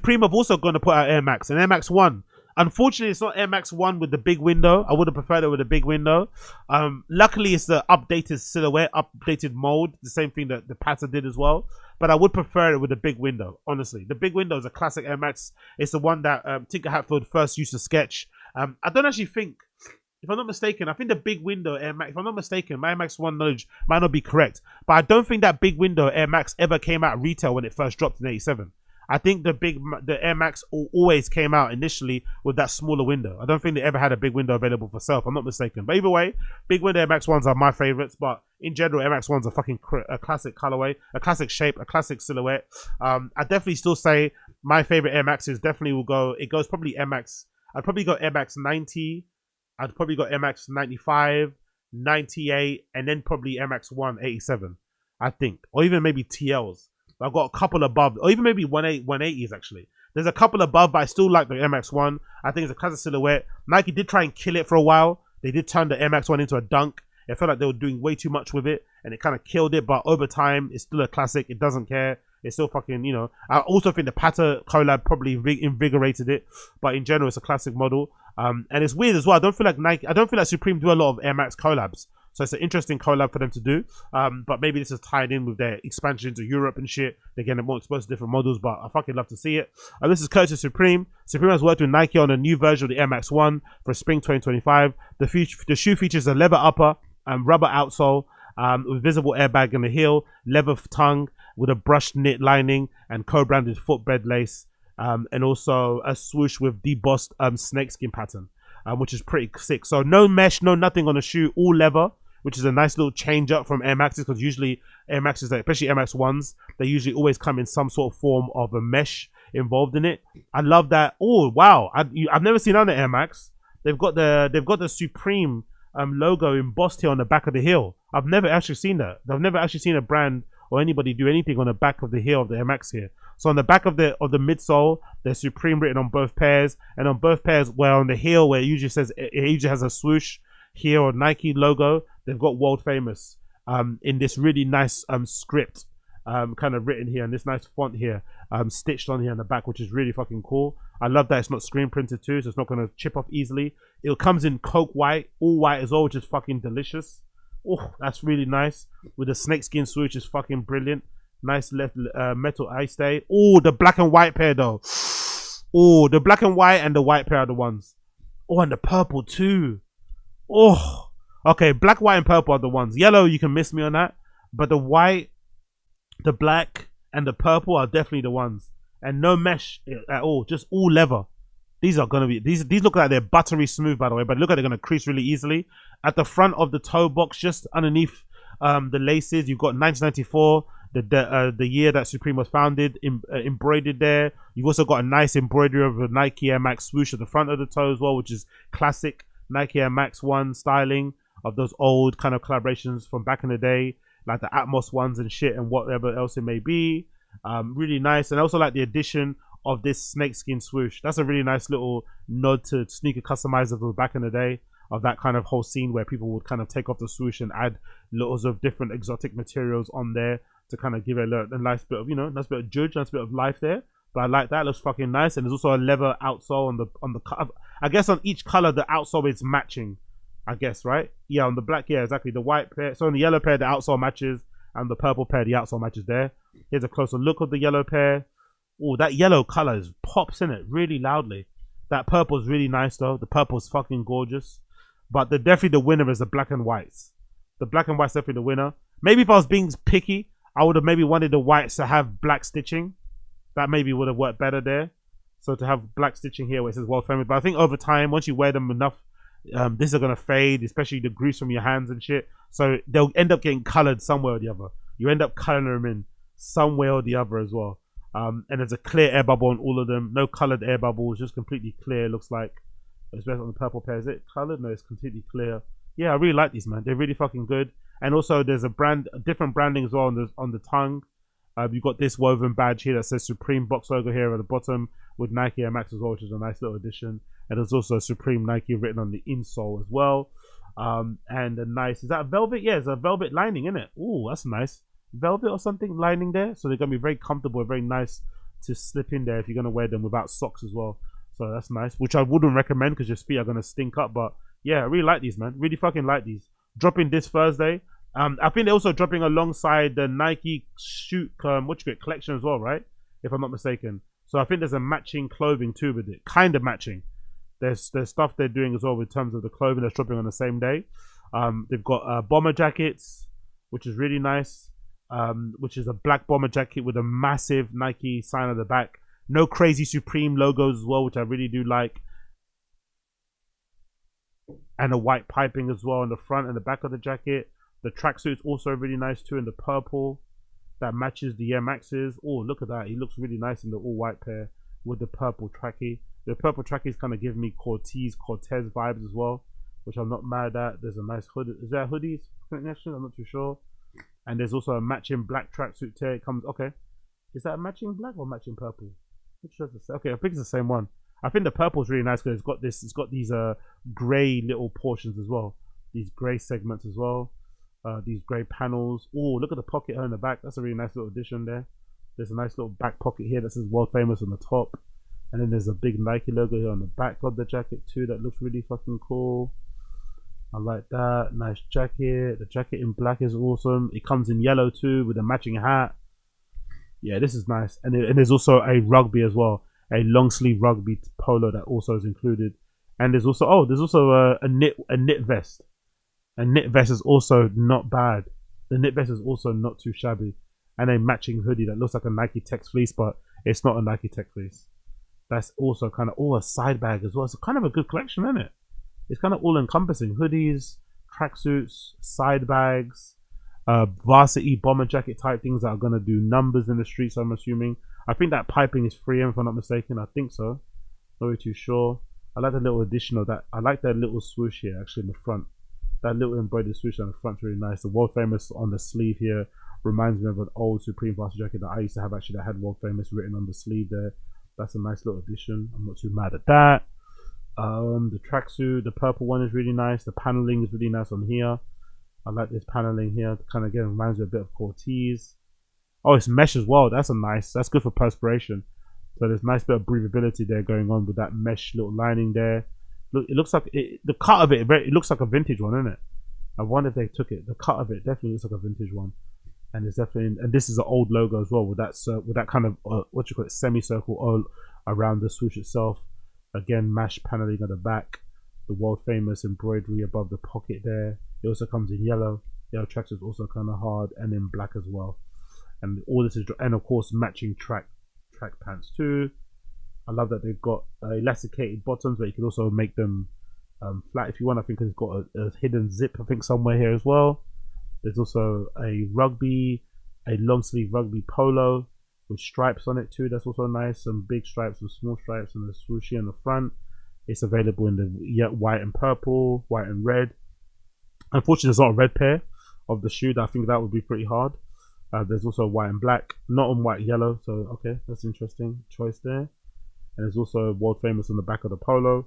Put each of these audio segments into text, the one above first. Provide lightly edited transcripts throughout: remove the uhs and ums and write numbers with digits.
Supreme have also going to put out Air Max and Air Max 1. Unfortunately, it's not Air Max 1 with the big window. I would have preferred it with a big window. Luckily, it's the updated silhouette, updated mold, the same thing that the pattern did as well. But I would prefer it with a big window, honestly. The big window is a classic Air Max. It's the one that Tinker Hatfield first used to sketch. I don't actually think, if I'm not mistaken, I think the big window Air Max, if I'm not mistaken, my Air Max 1 knowledge might not be correct, but I don't think that big window Air Max ever came out retail when it first dropped in 87. I think the Air Max always came out initially with that smaller window. I don't think they ever had a big window available for sale, if I'm not mistaken. But either way, big window Air Max 1s are my favorites, but in general, Air Max 1s are fucking a classic colorway, a classic shape, a classic silhouette. I definitely still say my favorite Air Maxes definitely will go, it goes probably Air Max, I'd probably go Air Max 90, I'd probably go Air Max 95, 98, and then probably Air Max 1, 87, I think. Or even maybe TLs. I've got a couple above, or even maybe 180s actually. There's a couple above, but I still like the Air Max 1. I think it's a classic silhouette. Nike did try and kill it for a while. They did turn the Air Max 1 into a dunk. It felt like they were doing way too much with it, and it kind of killed it. But over time, it's still a classic. It doesn't care. It's still fucking, you know. I also think the Patta collab probably invigorated it, but in general, it's a classic model. And it's weird as well. I don't feel like Supreme do a lot of Air Max collabs. So it's an interesting collab for them to do. But maybe this is tied in with their expansion into Europe and shit. They're getting more exposed to different models, but I fucking love to see it. This is courtesy of Supreme. Supreme has worked with Nike on a new version of the Air Max 1 for spring 2025. The shoe features a leather upper and rubber outsole with visible airbag in the heel, leather tongue with a brushed knit lining and co-branded footbed lace, and also a swoosh with debossed snakeskin pattern, which is pretty sick. So no mesh, no nothing on the shoe, all leather, which is a nice little change up from Air Maxes, because usually Air Maxes, especially Air Max 1s, they usually always come in some sort of form of a mesh involved in it. I love that. Oh wow, I've never seen on the Air Max. They've got the Supreme logo embossed here on the back of the heel. I've never actually seen that. I've never actually seen a brand or anybody do anything on the back of the heel of the Air Max here. So on the back of the midsole, there's Supreme written on both pairs, and on both pairs, where on the heel where it usually says, it usually has a swoosh here or Nike logo, they've got world famous in this really nice script kind of written here, and this nice font here stitched on here on the back, which is really fucking cool. I love that it's not screen printed too, so it's not going to chip off easily. It comes in coke white, all white as well, which is fucking delicious. Oh, that's really nice. With the snakeskin swoosh is fucking brilliant. Nice left metal eye stay. Oh, the black and white pair though. Oh, the black and white and the white pair are the ones. Oh, and the purple too. Oh, okay. Black, white, and purple are the ones. Yellow, you can miss me on that. But the white, the black, and the purple are definitely the ones. And no mesh at all. Just all leather. These are gonna be these look like they're buttery smooth, by the way, but look like they're gonna crease really easily. At the front of the toe box, just underneath the laces, you've got 1994, the year that Supreme was founded, embroidered there. You've also got a nice embroidery of a Nike Air Max swoosh at the front of the toe as well, which is classic Nike Air Max 1 styling of those old kind of collaborations from back in the day, like the Atmos ones and shit and whatever else it may be. Really nice. And I also like the addition of this snakeskin swoosh. That's a really nice little nod to sneaker customizers of back in the day, of that kind of whole scene where people would kind of take off the swoosh and add lots of different exotic materials on there to kind of give it a nice bit of, you know, nice bit of judge, nice bit of life there. But I like that. It looks fucking nice. And there's also a leather outsole on the I guess on each color the outsole is matching, I guess, right? Yeah, on the black, yeah, exactly. The white pair, so on the yellow pair the outsole matches, and the purple pair the outsole matches there. Here's a closer look of the yellow pair. Oh, that yellow color is pops in it really loudly. That purple is really nice though. The purple is fucking gorgeous. But definitely the winner is the black and whites. The black and white's definitely the winner. Maybe if I was being picky, I would have maybe wanted the whites to have black stitching. That maybe would have worked better there. So to have black stitching here where it says world famous. But I think over time, once you wear them enough, these are gonna fade, especially the grease from your hands and shit. So they'll end up getting colored somewhere or the other. You end up coloring them in somewhere or the other as well. And there's a clear air bubble on all of them. No colored air bubbles, just completely clear. Looks like, especially on the purple pair. Is it colored? No, it's completely clear. Yeah, I really like these, man. They're really fucking good. And also, there's a different branding as well on the tongue. You've got this woven badge here that says Supreme box logo here at the bottom with Nike Air Max as well, which is a nice little addition. And there's also Supreme Nike written on the insole as well. And a nice, is that velvet? Yeah, it's a velvet lining, isn't it? Ooh, that's nice. Velvet or something lining there. So they're going to be very comfortable, very nice to slip in there if you're gonna wear them without socks as well. So that's nice, which I wouldn't recommend because your feet are gonna stink up. But yeah, I really like these, man. Really fucking like these. Dropping this Thursday. I think they're also dropping alongside the Nike shoot collection as well, right? If I'm not mistaken. So I think there's a matching clothing too with it, kind of matching. There's stuff they're doing as well in terms of the clothing that's dropping on the same day. They've got bomber jackets, which is really nice. Which is a black bomber jacket with a massive Nike sign at the back. No crazy Supreme logos as well, which I really do like. And a white piping as well on the front and the back of the jacket. The tracksuit's also really nice too in the purple. That matches the Air Maxes. Oh, look at that. He looks really nice in the all white pair with the purple trackie. The purple trackies kind of give me Cortez vibes as well, which I'm not mad at. There's a nice hood. Is that hoodies connection? I'm not too sure. And there's also a matching black tracksuit tear. It comes, okay. Is that a matching black or matching purple? Which does it say? Okay, I think it's the same one. I think the purple is really nice because it's got these grey little portions as well. These grey segments as well. These grey panels. Oh, look at the pocket here in the back. That's a really nice little addition there. There's a nice little back pocket here that says World Famous on the top. And then there's a big Nike logo here on the back of the jacket too. That looks really fucking cool. I like that. Nice jacket. The jacket in black is awesome. It comes in yellow too with a matching hat. Yeah, this is nice. And there's also a rugby as well. A long sleeve rugby polo that also is included. And there's also a knit vest. A knit vest is also not bad. The knit vest is also not too shabby. And a matching hoodie that looks like a Nike Tech fleece, but it's not a Nike Tech fleece. That's also kind of a side bag as well. It's kind of a good collection, isn't it? It's kind of all encompassing. Hoodies, tracksuits, side bags, varsity bomber jacket type things that are going to do numbers in the streets, I'm assuming. I think that piping is free, if I'm not mistaken. I think so. Not really too sure. I like the little addition of that. I like that little swoosh here actually in the front. That little embroidered swoosh on the front's really nice. The World Famous on the sleeve here reminds me of an old Supreme varsity jacket that I used to have actually that had World Famous written on the sleeve there. That's a nice little addition. I'm not too mad at that. The tracksuit, the purple one is really nice. The paneling is really nice on here. I like this paneling here. Kind of again reminds me a bit of Cortez. Oh, it's mesh as well. That's that's good for perspiration. So there's a nice bit of breathability there going on with that mesh little lining there. Look, it looks like the cut of it looks like a vintage one, isn't it? I wonder if they took it. The cut of it definitely looks like a vintage one, and it's definitely, and this is an old logo as well with that kind of what you call it, semicircle all around the swoosh itself. Again, mesh paneling at the back, the World Famous embroidery above the pocket there. It also comes in yellow. Yellow tracks is also kind of hard, and in black as well. And all this is, and of course matching track pants too. I love that they've got elasticated bottoms, but you can also make them flat if you want. I think it's got a hidden zip, I think, somewhere here as well. There's also a long sleeve rugby polo with stripes on it too. That's also nice. Some big stripes, some small stripes, and the swooshy on the front. It's available in the white and purple, white and red. Unfortunately, there's not a red pair of the shoe. I think that would be pretty hard. There's also white and black, not on white yellow. So okay, that's interesting choice there. And there's also World Famous on the back of the polo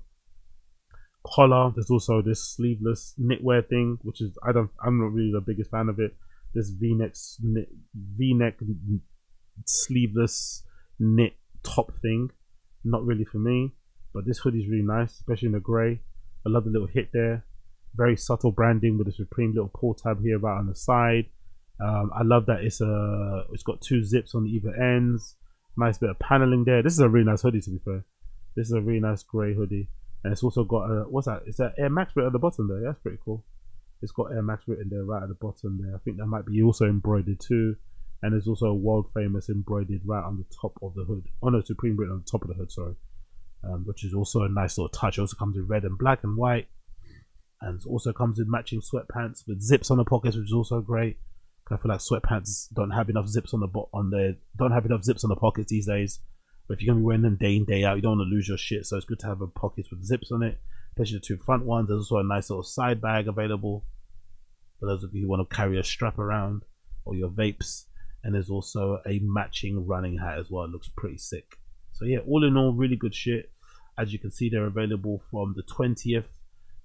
collar. There's also this sleeveless knitwear thing, which is I'm not really the biggest fan of it. This V-neck sleeveless knit top thing, not really for me. But this hoodie is really nice, especially in the grey. I love the little hit there. Very subtle branding with a Supreme little pull tab here right on the side. I love that it's got two zips on either ends. Nice bit of paneling there. This is a really nice hoodie, to be fair. This is a really nice grey hoodie. And it's also got a, what's that? Is that Air Max written at the bottom there? Yeah, that's pretty cool. It's got Air Max written there right at the bottom there. I think that might be also embroidered too. And there's also a World Famous embroidered right on the top of the hood. Oh no, Supreme written on the top of the hood, sorry. Which is also a nice little touch. It also comes in red and black and white. And it also comes in matching sweatpants with zips on the pockets, which is also great. I feel like sweatpants don't have enough zips on the pockets these days. But if you're gonna be wearing them day in, day out, you don't want to lose your shit. So it's good to have a pockets with zips on it, especially the two front ones. There's also a nice little side bag available for those of you who want to carry a strap around or your vapes. And there's also a matching running hat as well. It looks pretty sick. So yeah, all in all, really good shit. As you can see, they're available from the 20th.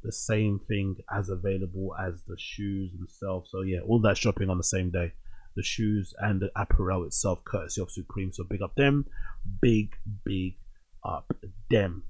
The same thing as available as the shoes themselves. So yeah, all that shopping on the same day. the shoes and the apparel itself, courtesy of Supreme. So big up them, big up them.